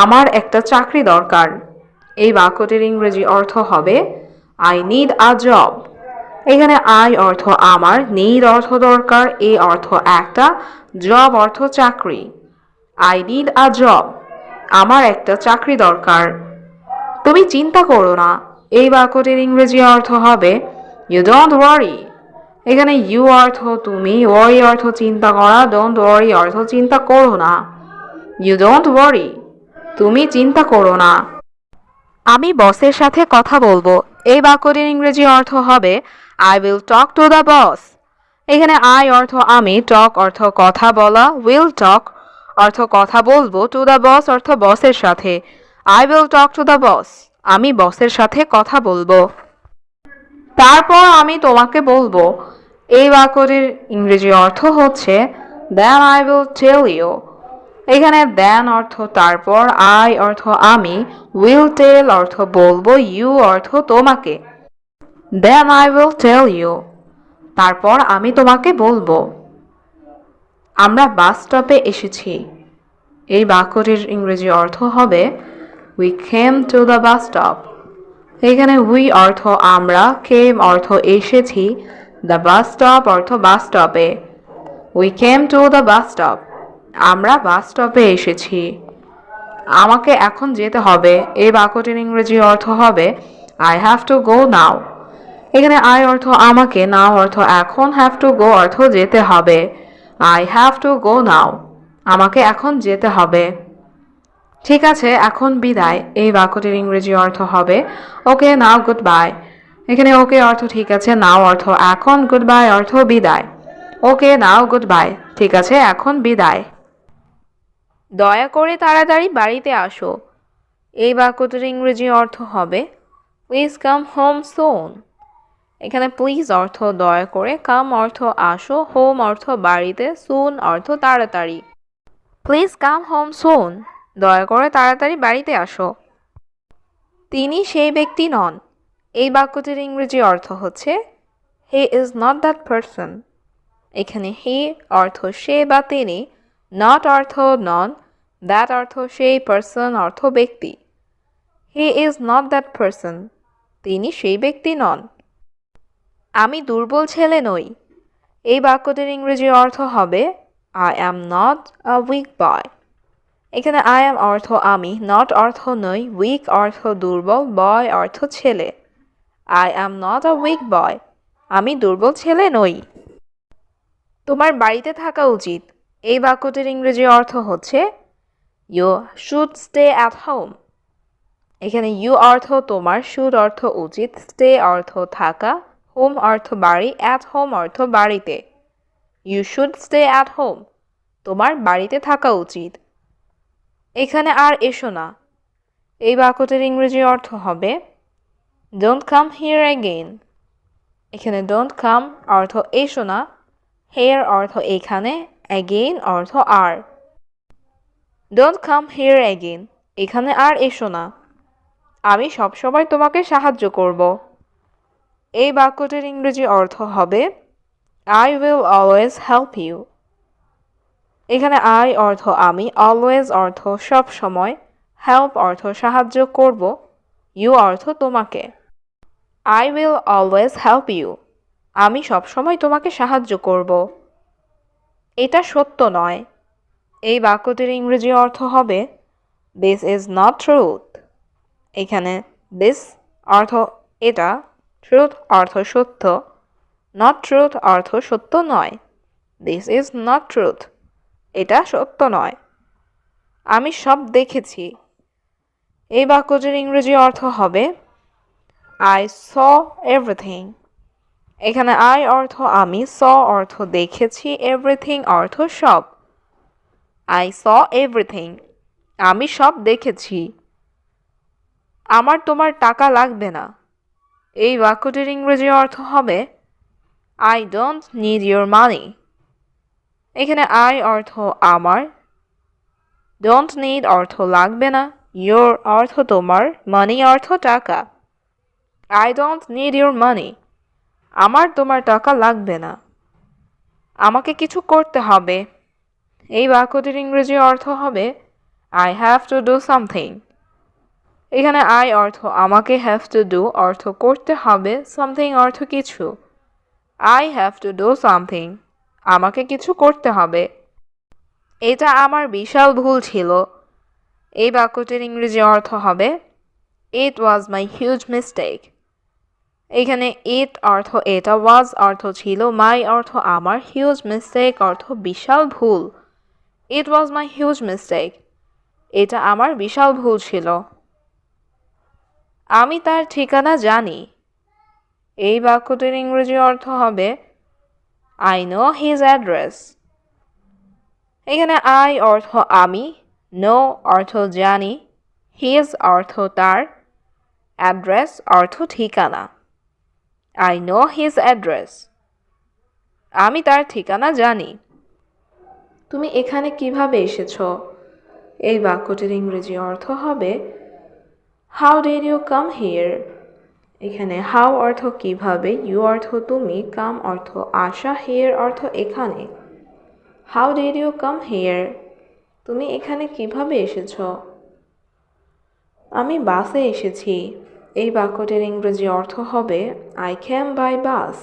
আমার একটা চাকরি দরকার। এই বাক্যটির ইংরেজি অর্থ হবে আই নিড আ জব। এখানে আই অর্থ আমার, নিড অর্থ দরকার, এ অর্থ একটা, জব অর্থ চাকরি। আই নিড আ জব, আমার একটা চাকরি দরকার। তুমি চিন্তা করো না। এই বাক্যটির ইংরেজি অর্থ হবে ইউ ডোন্ট ওয়ারি। এখানে ইউ অর্থ তুমি, ওয়ারি অর্থ চিন্তা করা, ডোন্ট ওয়ারি অর্থ চিন্তা করো না। ইউ ডোন্ট ওয়ারি, তুমি চিন্তা করো না। আমি বসের সাথে কথা বলবো। এই বাক্যটির ইংরেজি অর্থ হবে I will talk to the boss. এখানে আই অর্থ আমি, টক অর্থ কথা বলা, উইল টক অর্থ কথা বলবো, টু দ্য বস অর্থ বসের সাথে। I will talk to the boss, আমি বসের সাথে কথা বলবো। তারপর আমি তোমাকে বলবো। এই বাক্যটির ইংরেজি অর্থ হচ্ছে then I will tell you. এখানে দেন অর্থ তারপর, আই অর্থ আমি, উইল টেল অর্থ বলবো, ইউ অর্থ তোমাকে। Then I will tell you, তারপর আমি তোমাকে বলবো। আমরা বাস স্টপে এসেছি। এই বাক্যটির ইংরেজি অর্থ হবে we came to the bus stop. এখানে উই অর্থ আমরা, কেম অর্থ এসেছি, দ্য বাস স্টপ অর্থ বাস স্টপে। We came to the bus stop, আমরা বাস স্টপে এসেছি। আমাকে এখন যেতে হবে। এই বাক্যটির ইংরেজি অর্থ হবে আই হ্যাভ টু গো নাও। এখানে আই অর্থ আমাকে, নাও অর্থ এখন, হ্যাভ টু গো অর্থ যেতে হবে। আই হ্যাভ টু গো নাও, আমাকে এখন যেতে হবে। ঠিক আছে, এখন বিদায়। এই বাক্যটির ইংরেজি অর্থ হবে ওকে নাও গুড বাই। এখানে ওকে অর্থ ঠিক আছে, নাও অর্থ এখন, গুড বাই অর্থ বিদায়। ওকে নাও গুড বাই, ঠিক আছে এখন বিদায়। দয়া করে তাড়াতাড়ি বাড়িতে আসো। এই বাক্যটির ইংরেজি অর্থ হবে প্লিজ কাম হোম সুন। এখানে প্লিজ অর্থ দয়া করে, কাম অর্থ আসো, হোম অর্থ বাড়িতে, সুন অর্থ তাড়াতাড়ি। প্লিজ কাম হোম সুন, দয়া করে তাড়াতাড়ি বাড়িতে আসো। তিনি সেই ব্যক্তি নন। এই বাক্যটির ইংরেজি অর্থ হচ্ছে he is not that person. এখানে হি অর্থ সে বা তিনি, নট অর্থ নন, দ্যাট অর্থ সেই, পারসন অর্থ ব্যক্তি। He is not that person, তিনি সেই ব্যক্তি নন। আমি দুর্বল ছেলে নই। এই বাক্যটির ইংরেজি অর্থ হবে I am not a weak boy. এখানে আই অ্যাম অর্থ আমি, নট অর্থ নই, উইক অর্থ দুর্বল, বয় অর্থ ছেলে। I am not a weak boy, আমি দুর্বল ছেলে নই। তোমার বাড়িতে থাকা উচিত। এই বাক্যটির ইংরেজি অর্থ হচ্ছে you should stay at home. এখানে ইউ অর্থ তোমার, শুড অর্থ উচিত, স্টে অর্থ থাকা, হোম অর্থ বাড়ি, অ্যাট হোম অর্থ বাড়িতে। You should stay at home, তোমার বাড়িতে থাকা উচিত। এখানে আর এসো না। এই বাক্যটির ইংরেজি অর্থ হবে ডোন্ট কাম হিয়ার অ্যাগেইন। এখানে ডোন্ট কাম অর্থ এসো না, হেয়ার অর্থ এখানে, অ্যাগেইন অর্থ আর। ডোন্ট কাম হিয়ার অ্যাগেইন, এখানে আর এসো না। আমি সবসময় তোমাকে সাহায্য করব। এই বাক্যটির ইংরেজি অর্থ হবে I will always help you. এখানে আই অর্থ আমি, অলওয়েজ অর্থ সব সময়, হেল্প অর্থ সাহায্য করব, ইউ অর্থ তোমাকে। I will always help you, আমি সবসময় তোমাকে সাহায্য করব। এটা সত্য নয়। এই বাক্যটির ইংরেজি অর্থ হবে দিস ইজ নট ট্রুথ। এখানে দিস অর্থ এটা, ট্রুথ অর্থ সত্য, নট ট্রুথ অর্থ সত্য নয়। দিস ইজ নট ট্রুথ, এটা সত্য নয়। আমি সব দেখেছি। এই বাক্যটির ইংরেজি অর্থ হবে আই স এভরিথিং। এখানে আই অর্থ আমি, স অর্থ দেখেছি, এভরিথিং অর্থ সব। আই স এভরিথিং, আমি সব দেখেছি। আমার তোমার টাকা লাগবে না। এই বাক্যটির ইংরেজি অর্থ হবে আই ডোন্ট নিড ইউর মানি। এখানে আই অর্থ আমার, ডোন্ট নিড অর্থ লাগবে না, ইউর অর্থ তোমার, মানি অর্থ টাকা। আই ডোন্ট নিড ইউর মানি, আমার তোমার টাকা লাগবে না। আমাকে কিছু করতে হবে। এই বাক্যটির ইংরেজি অর্থ হবে I have to do something. এখানে I অর্থ আমাকে, have to do অর্থ করতে হবে, something অর্থ কিছু। I have to do something. আমাকে কিছু করতে হবে। এটা আমার বিশাল ভুল ছিল। এই বাক্যটির ইংরেজি অর্থ হবে It was my huge mistake. এখানে it অর্থ এটা, was অর্থ ছিল, my অর্থ আমার, huge mistake অর্থ বিশাল ভুল। It was my huge mistake. এটা আমার বিশাল ভুল ছিল। আমি তার ঠিকানা জানি। এই বাক্যটির ইংরেজি অর্থ হবে I know his address. এখানে I অর্থ আমি, know অর্থ জানি, his অর্থ তার, address অর্থ ঠিকানা। I know his address. আমি তার ঠিকানা জানি। তুমি এখানে কিভাবে এসেছো? এই বাক্যটির ইংরেজি অর্থ হবে How did you come here? এখানে how অর্থ কিভাবে, you অর্থ তুমি, come অর্থ আসা, here অর্থ এখানে। How did you come here? তুমি এখানে কিভাবে এসেছো? আমি বাসে এসেছি। এই বাক্যটির ইংরেজি অর্থ হবে I came by bus.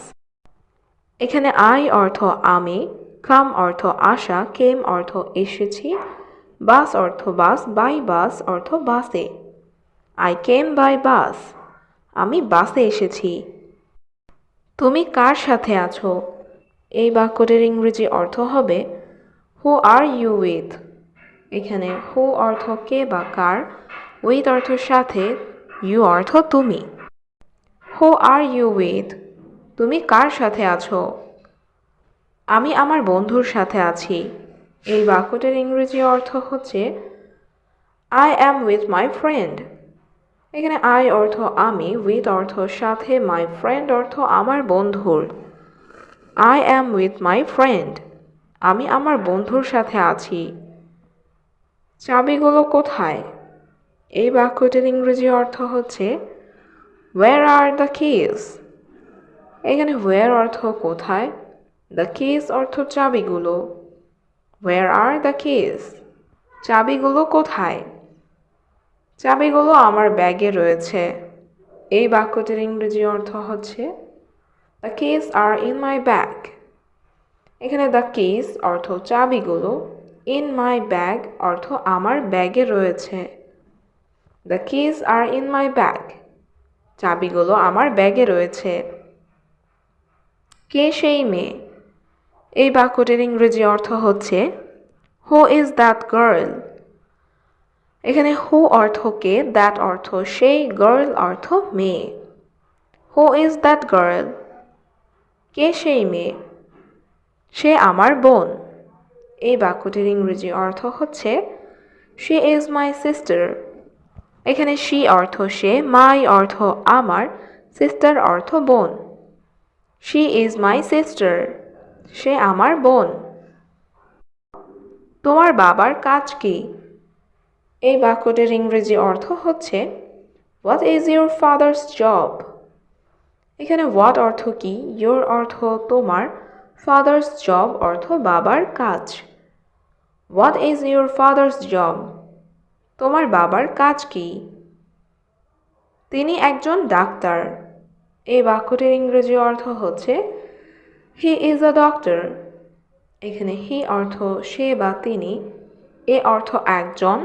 এখানে I অর্থ আমি, come অর্থ আসা, came অর্থ এসেছি, বাস অর্থ বাস, by bus অর্থ বাসে। I came by bus. আমি বাসে এসেছি। তুমি কার সাথে আছো? এই বাক্যটির ইংরেজি অর্থ হবে Who are you with? এখানে who অর্থ কে বা কার, with অর্থ সাথে, you অর্থ তুমি। Who are you with? তুমি কার সাথে আছো? আমি আমার বন্ধুর সাথে আছি। এই বাক্যটির ইংরেজি অর্থ হচ্ছে I am with my friend. এখানে I অর্থ আমি, with অর্থ সাথে, my friend অর্থ আমার বন্ধুর। I am with my friend. আমি আমার বন্ধুর সাথে আছি। চাবিগুলো কোথায়? এই বাক্যটির ইংরেজি অর্থ হচ্ছে Where are the keys? এখানে where অর্থ কোথায়, the keys অর্থ চাবিগুলো। Where are the keys? চাবিগুলো কোথায়? চাবিগুলো আমার ব্যাগে রয়েছে। এই বাক্যটির ইংরেজি অর্থ হচ্ছে The keys are in my bag. এখানে the keys অর্থ চাবিগুলো, in my bag অর্থ আমার ব্যাগে রয়েছে। The keys are in my bag. চাবিগুলো আমার ব্যাগে রয়েছে। কে সেই মেয়ে? এই বাক্যটির ইংরেজি অর্থ হচ্ছে Who is that girl? এখানে who অর্থ কে, that অর্থ সেই, girl অর্থ মেয়ে। Who is that girl? কে সেই মেয়ে? সে আমার বোন। এই বাক্যটির ইংরেজি অর্থ হচ্ছে She is my sister. এখানে she অর্থ সে, my অর্থ আমার, sister অর্থ বোন। She is my sister. সে আমার বোন। তোমার বাবার কাজ কি? এই বাক্যটির ইংরেজি অর্থ হচ্ছে What is your father's job? এখানে what অর্থ কি, your অর্থ তোমার, father's job অর্থ বাবার কাজ। What is your father's job? তোমার বাবার কাজ কি? তিনি একজন ডাক্তার। এই বাক্যটির ইংরেজি অর্থ হচ্ছে He is a doctor. এখানে he অর্থ সে বা তিনি, এ অর্থ একজন,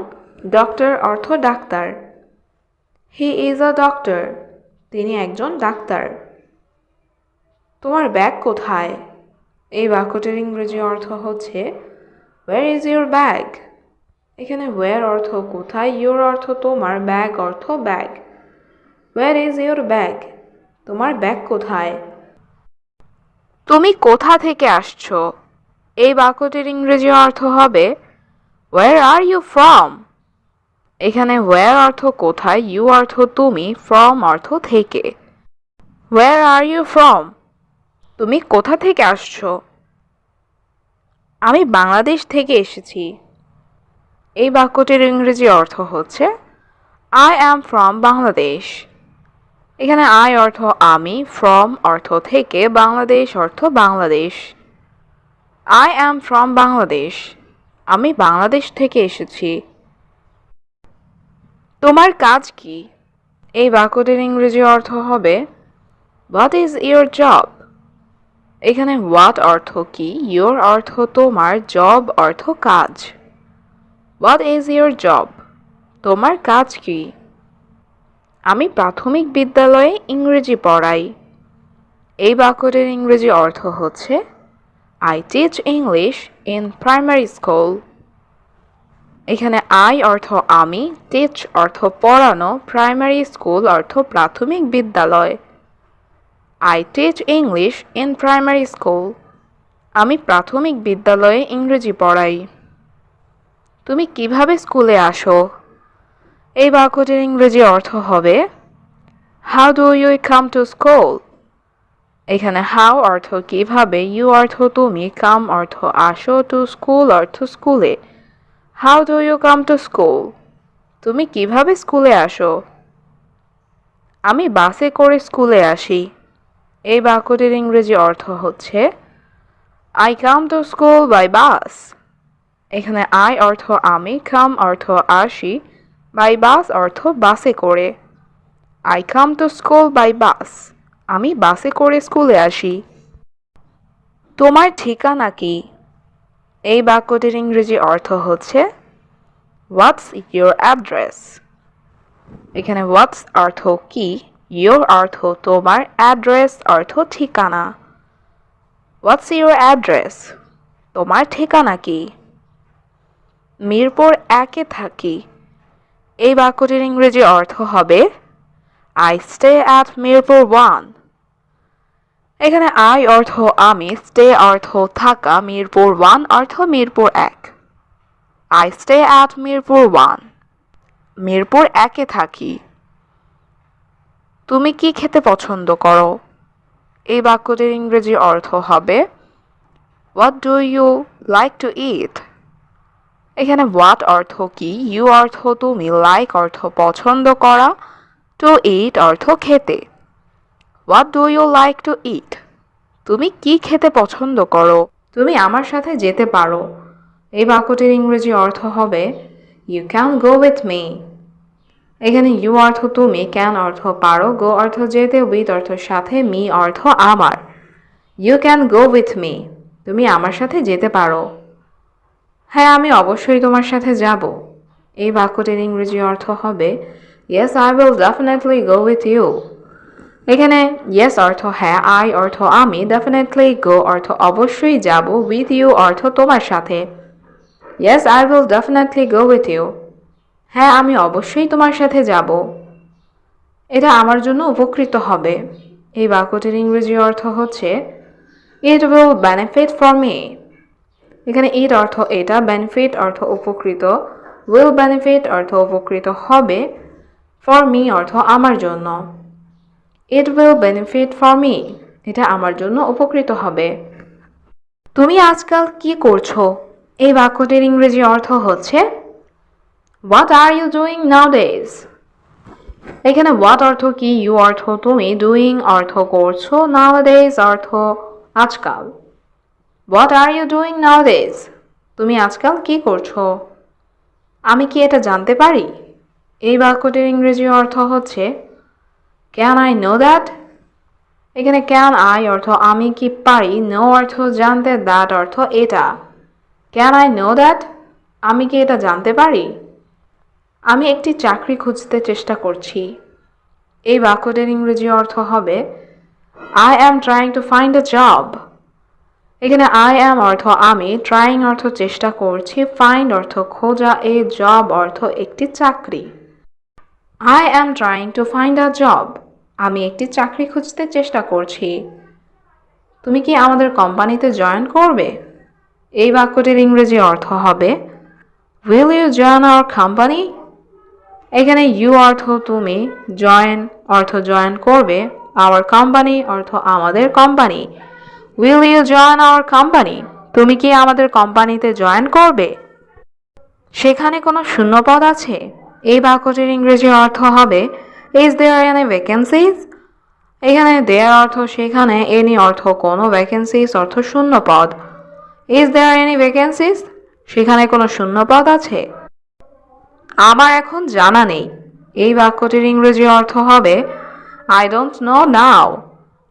ডক্টর অর্থ doctor. He is a doctor. তিনি একজন ডাক্তার। তোমার ব্যাগ কোথায়? এই বাক্যটির ইংরেজি অর্থ হচ্ছে Where is your bag? এখানে where অর্থ কোথায়, your অর্থ তোমার, bag অর্থ bag. Where is your bag? তোমার ব্যাগ কোথায়? তুমি কোথা থেকে আসছো? এই বাক্যটির ইংরেজি অর্থ হবে Where are you from? এখানে where অর্থ কোথায়, you অর্থ তুমি, from অর্থ থেকে। Where are you from? তুমি কোথা থেকে আসছো? আমি বাংলাদেশ থেকে এসেছি। এই বাক্যটির ইংরেজি অর্থ হচ্ছে I am from Bangladesh. এখানে I অর্থ আমি, from অর্থ থেকে, বাংলাদেশ অর্থ Bangladesh. I am from Bangladesh. আমি বাংলাদেশ থেকে এসেছি। তোমার কাজ কি? এই বাক্যটির ইংরেজি অর্থ হবে হোয়াট ইজ ইয়োর জব। এখানে হোয়াট অর্থ কি, ইয়োর অর্থ তোমার, জব অর্থ কাজ। What is your job? তোমার কাজ কি? আমি প্রাথমিক বিদ্যালয়ে ইংরেজি পড়াই। এই বাক্যটির ইংরেজি অর্থ হচ্ছে I teach English in primary school. এখানে I অর্থ আমি, teach অর্থ পড়ানো, primary school অর্থ প্রাথমিক বিদ্যালয়। I teach English in primary school. আমি প্রাথমিক বিদ্যালয়ে ইংরেজি পড়াই। তুমি কিভাবে স্কুলে আসো? এই বাক্যটির ইংরেজি অর্থ হবে How do you come to school? এখানে how অর্থ কিভাবে, you অর্থ তুমি, come অর্থ আসো, to school অর্থ স্কুলে। How do you come to school? তুমি কিভাবে স্কুলে আসো? আমি বাসে করে স্কুলে আসি। এই বাক্যটির ইংরেজি অর্থ হচ্ছে I come to school by bus. এখানে I অর্থ আমি, come অর্থ আসি, by bus অর্থ বাসে করে। I come to school by bus. আমি বাসে করে স্কুলে আসি। তোমার ঠিকানা কি? এই বাক্যটির ইংরেজি অর্থ হচ্ছে What's your address? এখানে what's অর্থ কি, your অর্থ তোমার, address অর্থ ঠিকানা। What's your address? তোমার ঠিকানা কি? মিরপুর 1-এ থাকি। এই বাক্যটির ইংরেজি অর্থ হবে I stay at মিরপুর 1. এখানে I অর্থ আমি, stay অর্থ থাকা, মিরপুর 1 অর্থ Mirpur 1। I stay at Mirpur 1. Mirpur 1-এ থাকি। তুমি কি খেতে পছন্দ করো? এই বাক্যটির ইংরেজি অর্থ হবে What do you like to eat? এখানে what অর্থ কি, you অর্থ তুমি, like অর্থ পছন্দ করা, to eat অর্থ খেতে। What do you like to eat? তুমি কি খেতে পছন্দ করো? তুমি আমার সাথে যেতে পারো। এই বাক্যটির ইংরেজি অর্থ হবে You can go with me. এখানে you অর্থ তুমি, can অর্থ পারো, go অর্থ যেতে, with অর্থ সাথে, me অর্থ আমার। You can go with me. তুমি আমার সাথে যেতে পারো। হ্যাঁ, আমি অবশ্যই তোমার সাথে যাব। এই বাক্যটির ইংরেজি অর্থ হবে Yes, I will definitely go with you. এখানে yes অর্থ হ্যাঁ, I অর্থ আমি, definitely go অর্থ অবশ্যই যাব, with you অর্থ তোমার সাথে। Yes, I will definitely go with you. হ্যাঁ, আমি অবশ্যই তোমার সাথে যাব। এটা আমার জন্য উপকৃত হবে। এই বাক্যটির ইংরেজি অর্থ হচ্ছে It will benefit for me. এখানে it অর্থ এটা, benefit অর্থ উপকৃত, will benefit অর্থ উপকৃত হবে, for me অর্থ আমার জন্য। It will benefit for me. এটা আমার জন্য উপকৃত হবে। তুমি আজকাল কি করছো? এই বাক্যটির ইংরেজি অর্থ হচ্ছে What are you doing nowadays? এখানে what অর্থ কি, you অর্থ তুমি, doing অর্থ করছো, nowadays অর্থ আজকাল। What are you doing nowadays? তুমি আজকাল কি করছো? আমি কি এটা জানতে পারি? এই বাক্যটির ইংরেজি অর্থ হচ্ছে Can I know that? এখানে can I অর্থ আমি কি পারি, know অর্থ জানতে, that অর্থ এটা। Can I know that? আমি কি এটা জানতে পারি? আমি একটি চাকরি খুঁজতে চেষ্টা করছি। এই বাক্যটির ইংরেজি অর্থ হবে I am trying to find a job. এখানে I am অর্থ আমি, trying অর্থ চেষ্টা করছি, find অর্থ খোঁজা, a job অর্থ একটি চাকরি। I am trying to find a job. আমি একটি চাকরি খুঁজতে চেষ্টা করছি। তুমি কি আমাদের কোম্পানিতে জয়েন করবে? এই বাক্যটির ইংরেজি অর্থ হবে Will you join our company? এখানে you অর্থ তুমি, join অর্থ জয়েন করবে, our company অর্থ আমাদের company. Will you join our company? তুমি কি আমাদের কোম্পানিতে জয়েন করবে? সেখানে কোনো শূন্যপদ আছে? এই বাক্যটির ইংরেজি অর্থ হবে Is there any vacancies? এখানে there অর্থ সেখানে, any অর্থ কোনো, vacancies অর্থ শূন্যপদ। Is there any vacancies? সেখানে কোনো শূন্যপদ আছে? আমার এখন জানা নেই। এই বাক্যটির ইংরেজি অর্থ হবে I don't know now.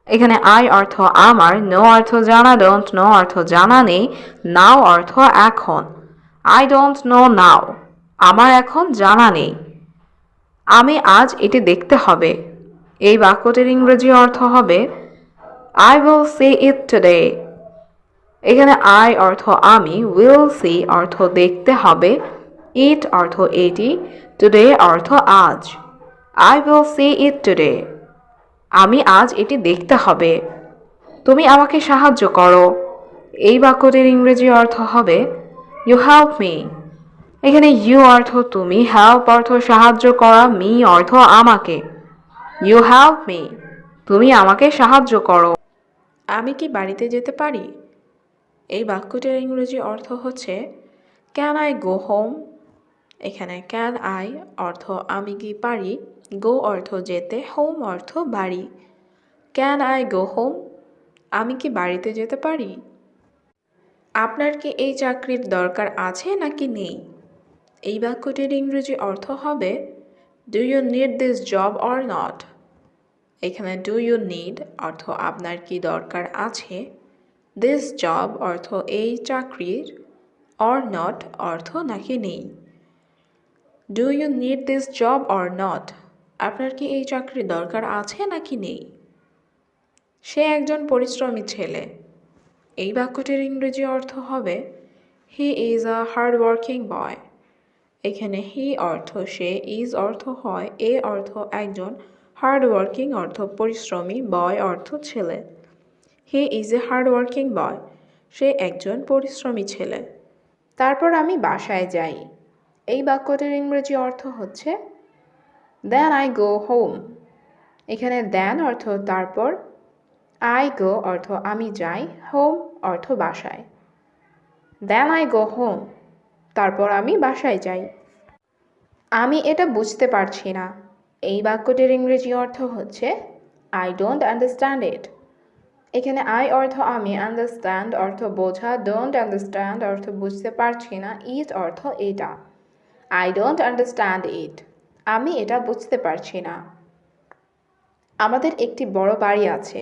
এখানে I অর্থ আমার, no অর্থ জানা, don't know অর্থ জানা নেই, now অর্থ এখন। I don't know now. আমার এখন জানা নেই। আমি আজ এটি দেখতে হবে। এই বাক্যটির ইংরেজি অর্থ হবে I will see it today. এখানে I অর্থ আমি, will see অর্থ দেখতে হবে, it অর্থ এটি, today অর্থ আজ। I will see it today. আমি আজ এটি দেখতে হবে। তুমি আমাকে সাহায্য করো। এই বাক্যটির ইংরেজি অর্থ হবে You help me. এখানে you অর্থ তুমি, help অর্থ সাহায্য করা, me অর্থ আমাকে। You help me. তুমি আমাকে সাহায্য করো। আমি কি বাড়িতে যেতে পারি? এই বাক্যটির ইংরেজি অর্থ হচ্ছে Can I go home? এখানে can I অর্থ আমি কি পারি, go অর্থ যেতে, home অর্থ বাড়ি। Can I go home? আমি কি বাড়িতে যেতে পারি? আপনার কি এই চাকরির দরকার আছে নাকি নেই? এই বাক্যটির ইংরেজি অর্থ হবে Do you need this job or not? এখানে do you need অর্থ আপনার কি দরকার আছে, this job অর্থ এই চাকরির, or not অর্থ নাকি নেই। Do you need this job or not? আপনার কি এই চাকরির দরকার আছে নাকি নেই? সে একজন পরিশ্রমী ছেলে। এই বাক্যটির ইংরেজি অর্থ হবে He is a hard-working boy. এখানে he অর্থ সে, is অর্থ হয়, a অর্থ একজন, hard-working অর্থ পরিশ্রমী, boy অর্থ ছেলে। He is a hard-working boy. সে একজন পরিশ্রমী ছেলে। তারপর আমি বাসায় যাই। এই বাক্যটির ইংরেজি অর্থ হচ্ছে Then I go home. এখানে then অর্থ তারপর, I go অর্থ আমি যাই, home অর্থ বাসায়। Then I go home. তারপর আমি বাসায় যাই। আমি এটা বুঝতে পারছি না। এই বাক্যটির ইংরেজি অর্থ হচ্ছে I don't understand it. এখানে I অর্থ আমি, understand অর্থ বোঝা, don't understand অর্থ বুঝতে পারছি না, it অর্থ এটা। I don't understand it. আমি এটা বুঝতে পারছি না। আমাদের একটি বড় বাড়ি আছে।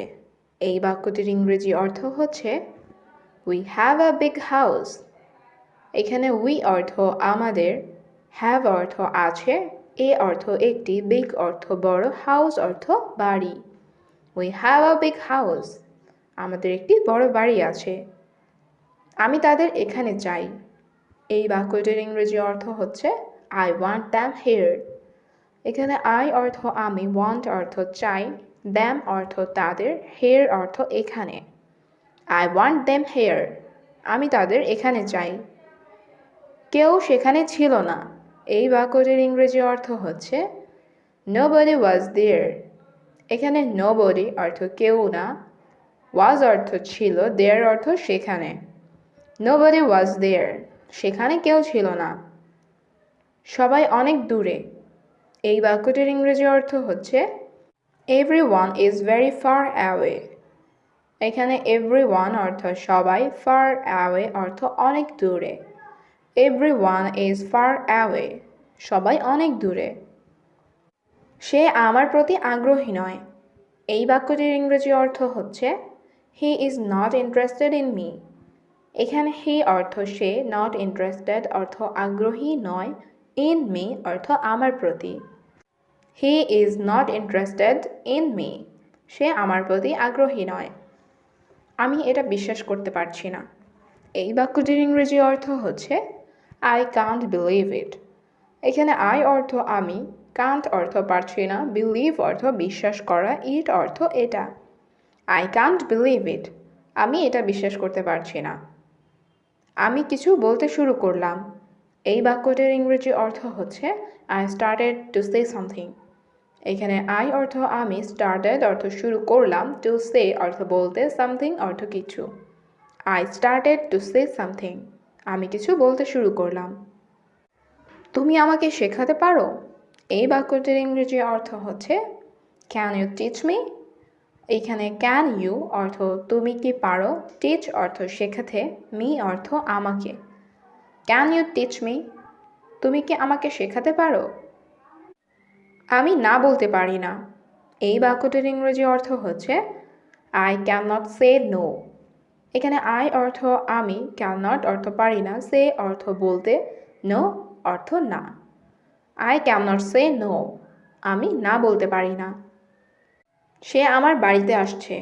এই বাক্যটির ইংরেজি অর্থ হচ্ছে We have a big house. এখানে we অর্থ আমাদের, have অর্থ আছে, a অর্থ একটি, big অর্থ বড়, house অর্থ বাড়ি। We have a big house. আমাদের একটি বড় বাড়ি আছে। আমি তাদের এখানে চাই। এই বাক্যটির ইংরেজি অর্থ হচ্ছে I want them here. এখানে I অর্থ আমি, want অর্থ চাই, them অর্থ তাদের, here অর্থ এখানে। I want them here. আমি তাদের এখানে চাই। কেউ সেখানে ছিল না। এই বাক্যটির ইংরেজি অর্থ হচ্ছে Nobody was there. এখানে nobody অর্থ কেউ না, was অর্থ ছিল, there অর্থ সেখানে। Nobody was there. সেখানে কেউ ছিল না। সবাই অনেক দূরে। এই বাক্যটির ইংরেজি অর্থ হচ্ছে Everyone is very far away. এখানে everyone অর্থ সবাই, far away অর্থ অনেক দূরে। Everyone is far away. সবাই অনেক দূরে। সে আমার প্রতি আগ্রহী নয়। এই বাক্যটির ইংরেজি অর্থ হচ্ছে He is not interested in me. এখানে he অর্থ সে, not interested অর্থ আগ্রহী নয়, in me অর্থ আমার প্রতি। He is not interested in me. সে আমার প্রতি আগ্রহী নয়। আমি এটা বিশ্বাস করতে পারছি না। এই বাক্যটির ইংরেজি অর্থ হচ্ছে I can't believe it. এখানে I অর্থ আমি, can't অর্থ পারছি না, believe অর্থ বিশ্বাস করা, it অর্থ এটা। I can't believe it. আমি এটা বিশ্বাস করতে পারছি না। আমি কিছু বলতে শুরু করলাম। এই বাক্যটির ইংরেজি অর্থ হচ্ছে I started to say something. এখানে I অর্থ আমি, started অর্থ শুরু করলাম, to say অর্থ বলতে, something অর্থ কিছু। I started to say something. আমি কিছু বলতে শুরু করলাম। তুমি আমাকে শেখাতে পারো? এই বাক্যটির ইংরেজি অর্থ হচ্ছে Can you teach me? এখানে can you অর্থ তুমি কি পারো, teach অর্থ শেখাতে, me অর্থ আমাকে। Can you teach me? তুমি কি আমাকে শেখাতে পারো? আমি না বলতে পারি না। এই বাক্যটির ইংরেজি অর্থ হচ্ছে I can not say no. এখানে আই অর্থ আমি, ক্যান নট অর্থ পারি না, সে অর্থ বলতে, নো অর্থ না। I can not say no, আমি না বলতে পারি না। সে আমার বাড়িতে আসছে।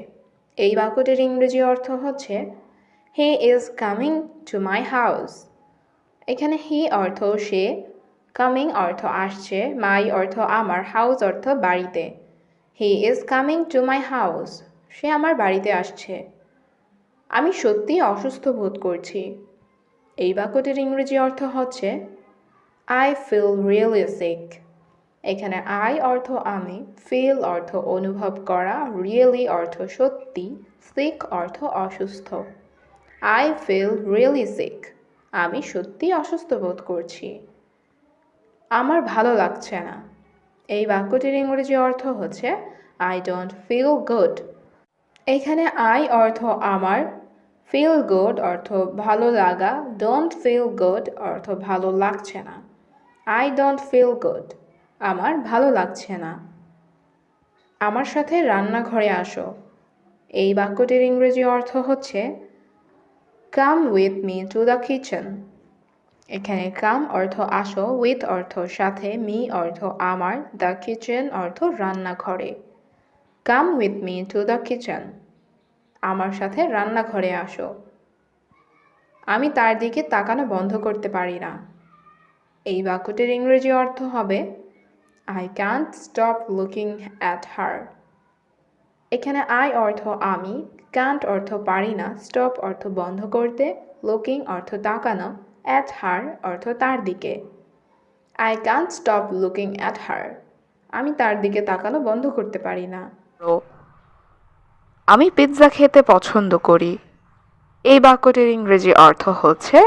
এই বাক্যটির ইংরেজি অর্থ হচ্ছে হি is coming to my house. এখানে হি অর্থ সে, কামিং অর্থ আসছে, মাই অর্থ আমার, হাউস অর্থ বাড়িতে। He is coming to my house, সে আমার বাড়িতে আসছে। আমি সত্যিই অসুস্থ বোধ করছি। এই বাক্যটির ইংরেজি অর্থ হচ্ছে আই ফিল রিয়েলি সিক। এখানে আই অর্থ আমি, ফিল অর্থ অনুভব করা, রিয়েলি অর্থ সত্যি, সিক অর্থ অসুস্থ। আই ফিল রিয়েলি সিক, আমি সত্যি অসুস্থ বোধ করছি। আমার ভালো লাগছে না। এই বাক্যটির ইংরেজি অর্থ হচ্ছে আই ডোন্ট ফিল গুড। এখানে আই অর্থ আমার, ফিল গুড অর্থ ভালো লাগা, ডোন্ট ফিল গুড অর্থ ভালো লাগছে না। আই ডোন্ট ফিল গুড, আমার ভালো লাগছে না। আমার সাথে রান্নাঘরে আসো। এই বাক্যটির ইংরেজি অর্থ হচ্ছে come with me to the kitchen. এখানে কাম অর্থ আসো, উইথ অর্থ সাথে, মি অর্থ আমার, দ্য কিচেন অর্থ রান্নাঘরে। Come with me to the kitchen, আমার সাথে রান্নাঘরে আসো। আমি তার দিকে তাকানো বন্ধ করতে পারি না। এই বাক্যটির ইংরেজি অর্থ হবে I can't stop looking at her. এখানে আই অর্থ আমি, ক্যান্ট অর্থ পারি না, স্টপ অর্থ বন্ধ করতে, লুকিং অর্থ তাকানো, অ্যাট হার অর্থ তার দিকে। I can't stop looking at her, আমি তার দিকে তাকানো বন্ধ করতে পারি না। আমি পিৎজা খেতে পছন্দ করি। এই বাক্যটির ইংরেজি অর্থ হচ্ছে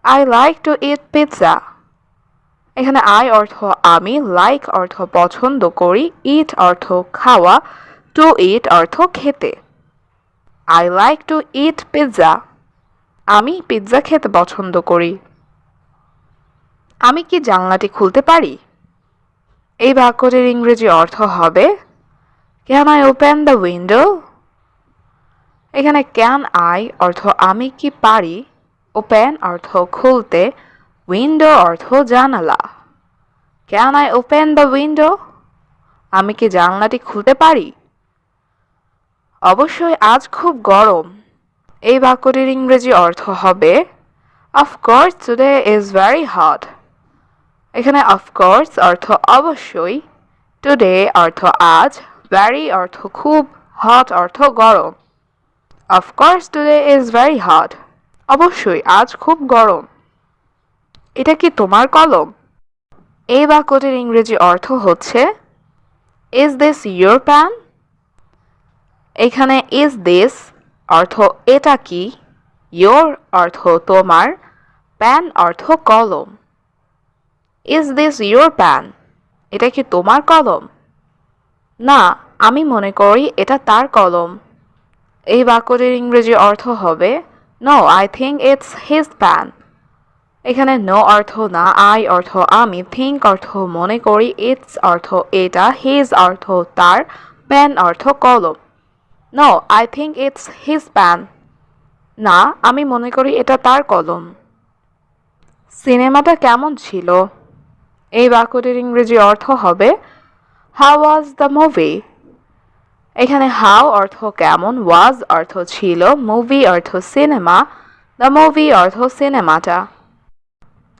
I like to it pizza. এখানে আই অর্থ আমি, লাইক অর্থ পছন্দ করি, ইট অর্থ খাওয়া, টু ইট অর্থ খেতে। I like to it pizza, আমি পিৎজা খেতে পছন্দ করি। আমি কি জানলাটি খুলতে পারি? এই বাক্যটির ইংরেজি অর্থ হবে can I open the window. এখানে ক্যান আই অর্থ আমি কি পারি, ওপেন অর্থ খুলতে, উইন্ডো অর্থ জানালা। Can I open the window, আমি কি জানলাটি খুলতে পারি? অবশ্যই আজ খুব গরম। এই বাক্যটির ইংরেজি অর্থ হবে of course today is very hot. এখানে অফকোর্স অর্থ অবশ্যই, টুডে অর্থ আজ, ভেরি অর্থ খুব, হট অর্থ গরম। Of course today is very hot, অবশ্যই আজ খুব গরম। এটা কি তোমার কলম? এই বাক্যটির ইংরেজি অর্থ হচ্ছে ইজ দিস ইয়োর প্যান। এখানে ইজ দিস অর্থ এটা কি, ইয়োর অর্থ তোমার, প্যান অর্থ কলম। ইজ দিস ইয়োর প্যান, এটা কি তোমার কলম? না, আমি মনে করি এটা তার কলম। এই বাক্যটির ইংরেজি অর্থ হবে no I think it's his pen. এখানে নো অর্থ না, আই অর্থ আমি, থিঙ্ক অর্থ মনে করি, ইটস অর্থ এটা, হিজ অর্থ তার, প্যান অর্থ কলম। No I think it's his pen, না আমি মনে করি এটা তার কলম। সিনেমাটা কেমন ছিল? এই বাক্যটির ইংরেজি অর্থ হবে হাউ ওয়াজ দ্য মুভি। এখানে হাউ অর্থ কেমন, ওয়াজ অর্থ ছিল, মুভি অর্থ সিনেমা, দ্য মুভি অর্থ সিনেমাটা।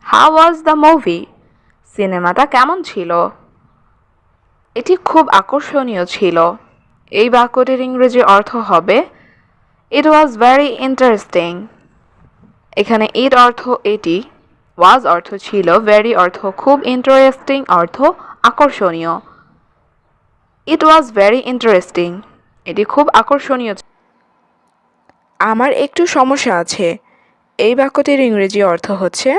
হাউ ওয়াজ দ্য মুভি, সিনেমাটা কেমন ছিল? এটি খুব আকর্ষণীয় ছিল। এই বাক্যটির ইংরেজি অর্থ হবে ইট ওয়াজ ভেরি ইন্টারেস্টিং। এখানে ইট অর্থ এটি, ওয়াজ অর্থ ছিল, ভেরি অর্থ খুব, ইন্টারেস্টিং অর্থ আকর্ষণীয়। ইট ওয়াজ ভেরি ইন্টারেস্টিং, এটি খুব আকর্ষণীয়। আমার একটু সমস্যা আছে। এই বাক্যটির ইংরেজি অর্থ হচ্ছে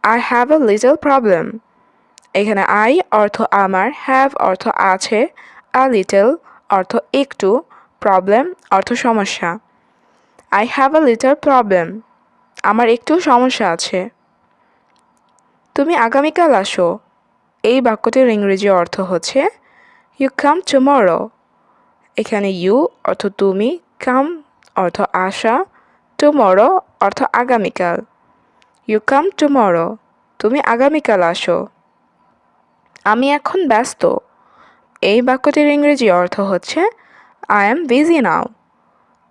I have a little problem. এখানে আই অর্থ আমার, হ্যাভ অর্থ আছে, আ লিটল অর্থ একটু, প্রবলেম অর্থ সমস্যা। I have a little problem, আমার একটু সমস্যা আছে। তুমি আগামীকাল আসো। এই বাক্যটির ইংরেজি অর্থ হচ্ছে ইউ কাম টুমরো। এখানে ইউ অর্থ তুমি, কাম অর্থ আসা, টুমরো অর্থ আগামীকাল। ইউ কাম টুমরো, তুমি আগামীকাল আসো। আমি এখন ব্যস্ত। এই বাক্যটির ইংরেজি অর্থ হচ্ছে আই অ্যাম বিজি নাও।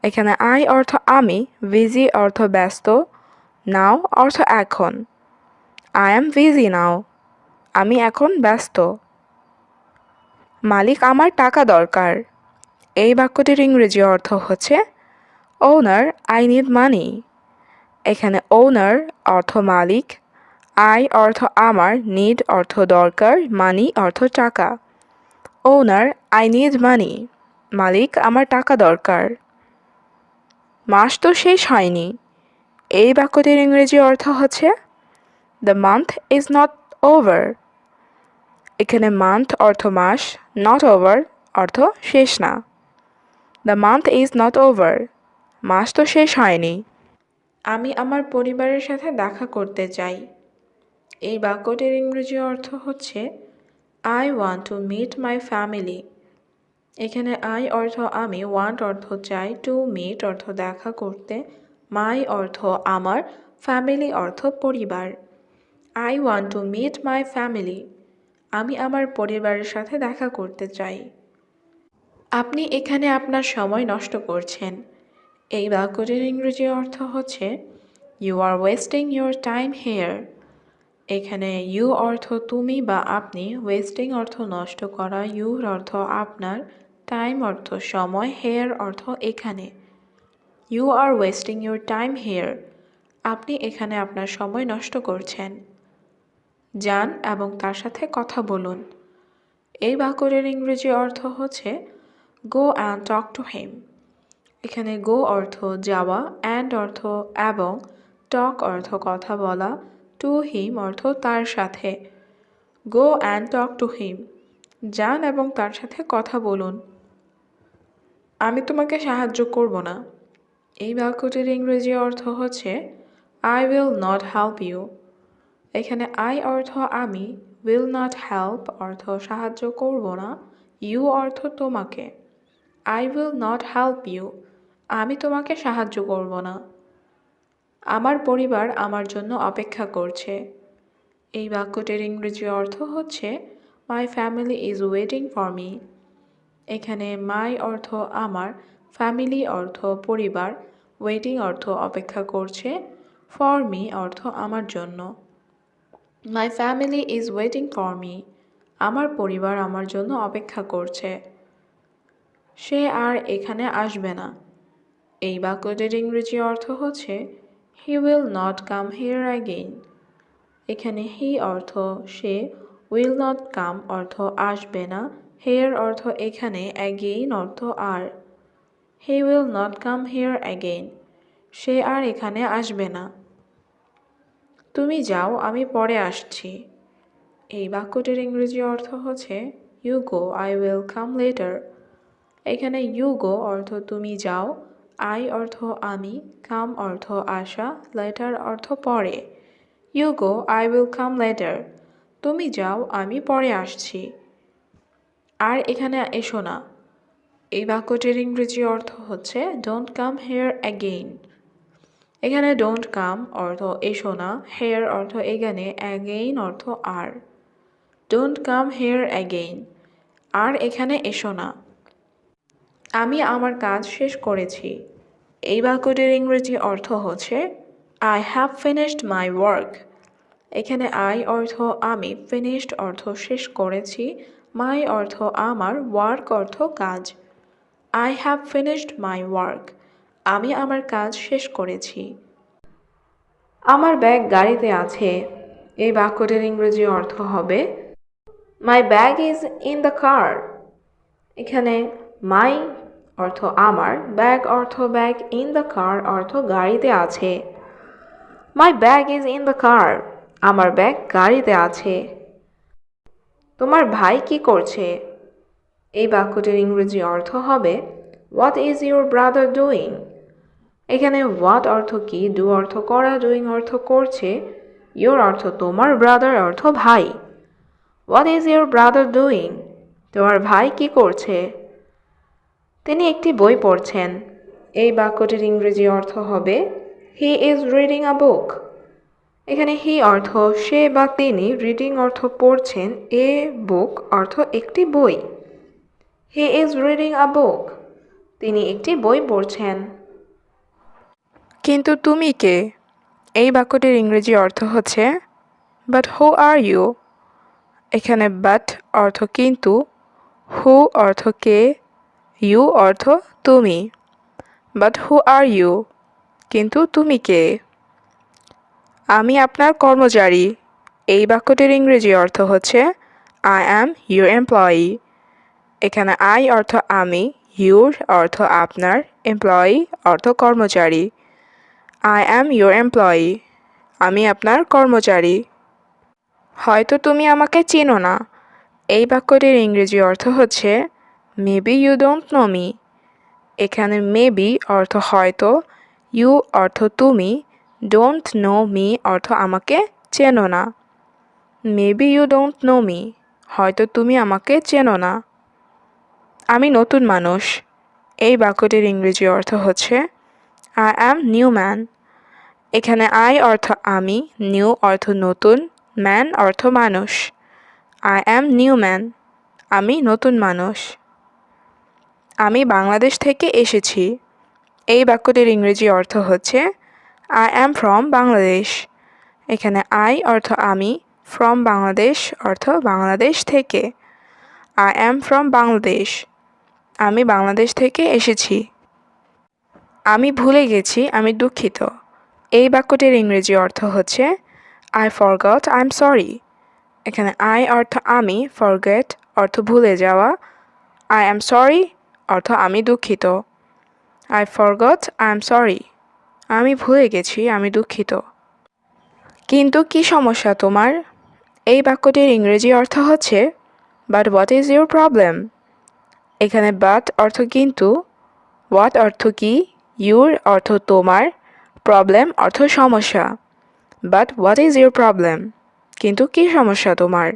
এখানে আই অর্থ আমি, বিজি অর্থ ব্যস্ত, নাও অর্থ এখন। আই অ্যাম বিজি নাও, আমি এখন ব্যস্ত। মালিক আমার টাকা দরকার। এই বাক্যটির ইংরেজি অর্থ হচ্ছে ওনার আই নিড মানি। এখানে ওনার অর্থ মালিক, আই অর্থ আমার, নিড অর্থ দরকার, মানি অর্থ টাকা। ওনার আই নিড মানি, মালিক আমার টাকা দরকার। মাস তো শেষ হয়নি। এই বাক্যটির ইংরেজি অর্থ হচ্ছে the month is not over. এখানে মান্থ অর্থ মাস, নট ওভার অর্থ শেষ না। The month is not over, মাস তো শেষ হয়নি। আমি আমার পরিবারের সাথে দেখা করতে চাই। এই বাক্যটির ইংরেজি অর্থ হচ্ছে I want to meet my family. এখানে আই অর্থ আমি, ওয়ান্ট অর্থ চাই, টু মিট অর্থ দেখা করতে, মাই অর্থ আমার, ফ্যামিলি অর্থ পরিবার। I want to meet my family, আমি আমার পরিবারের সাথে দেখা করতে চাই। আপনি এখানে আপনার সময় নষ্ট করছেন। এই বাক্যটির ইংরেজি অর্থ হচ্ছে you are wasting your time here. এখানে ইউ অর্থ তুমি বা আপনি, ওয়েস্টিং অর্থ নষ্ট করা, ইউর অর্থ আপনার, টাইম অর্থ সময়, হেয়ার অর্থ এখানে। You are wasting your time here, আপনি এখানে আপনার সময় নষ্ট করছেন। যান এবং তার সাথে কথা বলুন। এই বাক্যটির ইংরেজি অর্থ হচ্ছে go and talk to him. এখানে গো অর্থ যাওয়া, অ্যান্ড অর্থ এবং, টক অর্থ কথা বলা, টু হিম অর্থ তার সাথে। Go and talk to him, যান এবং তার সাথে কথা বলুন। আমি তোমাকে সাহায্য করব না। এই বাক্যটির ইংরেজি অর্থ হচ্ছে I will not help you. এখানে আই অর্থ আমি, উইল নট হেল্প অর্থ সাহায্য করব না, ইউ অর্থ তোমাকে। I will not help you, আমি তোমাকে সাহায্য করব না। আমার পরিবার আমার জন্য অপেক্ষা করছে। এই বাক্যটির ইংরেজি অর্থ হচ্ছে my family is waiting for me. এখানে মাই অর্থ আমার, ফ্যামিলি অর্থ পরিবার, ওয়েটিং অর্থ অপেক্ষা করছে, ফর মি অর্থ আমার জন্য। My family is waiting for me, আমার পরিবার আমার জন্য অপেক্ষা করছে। সে আর এখানে আসবে না। এই বাক্যটির ইংরেজি অর্থ হচ্ছে he will not come here again. এখানে হি অর্থ সে, উইল নট কাম অর্থ আসবে না, হেয়ার অর্থ এখানে, অ্যাগেইন অর্থ আর। He will not come here again, সে আর এখানে আসবে না। তুমি যাও, আমি পরে আসছি। এই বাক্যটির ইংরেজি অর্থ হচ্ছে you go, I will come later. এখানে ইউ গো অর্থ তুমি যাও, আই অর্থ আমি, কাম অর্থ আসা, লেটার অর্থ পরে। You go, I will come later, তুমি যাও, আমি পরে আসছি। আর এখানে এসো না। এই বাক্যটির ইংরেজি অর্থ হচ্ছে ডোন্ট কাম হেয়ার অ্যাগেইন। এখানে ডোন্ট কাম অর্থ এসো না, হেয়ার অর্থ এখানে, অ্যাগেইন অর্থ আর। ডোন্ট কাম হেয়ার অ্যাগেইন, আর এখানে এসো না। আমি আমার কাজ শেষ করেছি। এই বাক্যটির ইংরেজি অর্থ হচ্ছে I have finished my work. এখানে আই অর্থ আমি, ফিনিশড অর্থ শেষ করেছি, মাই অর্থ আমার, ওয়ার্ক অর্থ কাজ। I have finished my work, আমি আমার কাজ শেষ করেছি। আমার ব্যাগ গাড়িতে আছে। এই বাক্যটির ইংরেজি অর্থ হবে my bag is in the car. এখানে মাই অর্থ আমার, ব্যাগ অর্থ ব্যাগ, ইন দ্য কার অর্থ গাড়িতে আছে। My bag is in the car, আমার ব্যাগ গাড়িতে আছে। তোমার ভাই কি করছে? এই বাক্যটির ইংরেজি অর্থ হবে what is your brother doing. এখানে হোয়াট অর্থ কি, ডু অর্থ করা, ডুইং অর্থ করছে, ইউর অর্থ তোমার, ব্রাদার অর্থ ভাই। What is your brother doing? তোমার ভাই কি করছে? তিনি একটি বই পড়ছেন। এই বাক্যটির ইংরেজি অর্থ হবে হি ইজ রিডিং আ বুক। এখানে হি অর্থ সে বা তিনি, রিডিং অর্থ পড়ছেন, এ বুক অর্থ একটি বই। হি ইজ রিডিং আ বুক। তিনি একটি বই পড়ছেন। কিন্তু তুমি কে? এই বাক্যটির ইংরেজি অর্থ হচ্ছে বাট হু আর ইউ। এখানে বাট অর্থ কিন্তু, হু অর্থ কে, ইউ অর্থ তুমি। But who are you? কিন্তু তুমি কে? আমি আপনার কর্মচারী। এই বাক্যটির ইংরেজি অর্থ হচ্ছে আই অ্যাম ইউর এমপ্লয়ি। এখানে আই অর্থ আমি, ইউর অর্থ আপনার, এমপ্লয়ি অর্থ কর্মচারী। I am your employee. আমি আপনার কর্মচারী। হয়তো তুমি আমাকে চেনো না। এই বাক্যটির ইংরেজি অর্থ হচ্ছে maybe you don't know me. এখানে মেবি অর্থ হয়তো, ইউ অর্থ তুমি, ডোন্ট নো মি অর্থ আমাকে চেনো না। Maybe you don't know me, হয়তো তুমি আমাকে চেনো না। আমি নতুন মানুষ। এই বাক্যটির ইংরেজি অর্থ হচ্ছে আই অ্যাম নিউ ম্যান। এখানে আই অর্থ আমি, নিউ অর্থ নতুন, ম্যান অর্থ মানুষ। আই অ্যাম নিউ ম্যান, আমি নতুন মানুষ। আমি বাংলাদেশ থেকে এসেছি। এই বাক্যটির ইংরেজি অর্থ হচ্ছে আই অ্যাম ফ্রম বাংলাদেশ। এখানে আই অর্থ আমি, ফ্রম বাংলাদেশ অর্থ বাংলাদেশ থেকে। আই অ্যাম ফ্রম বাংলাদেশ, আমি বাংলাদেশ থেকে এসেছি। আমি ভুলে গেছি, আমি দুঃখিত। এই বাক্যটির ইংরেজি অর্থ হচ্ছে I forgot, I am sorry. এখানে আই অর্থ আমি, ফরগেট অর্থ ভুলে যাওয়া, আই অ্যাম সরি অর্থ আমি দুঃখিত। I forgot, I am sorry. আমি ভুলে গেছি, আমি দুঃখিত। কিন্তু কি সমস্যা তোমার? এই বাক্যটির ইংরেজি অর্থ হচ্ছে but what is your problem? এখানে বাট অর্থ কিন্তু, হোয়াট অর্থ কি, ইউর অর্থ তোমার, প্রবলেম অর্থ সমস্যা। But what is your problem? কিন্তু কি সমস্যা তোমার?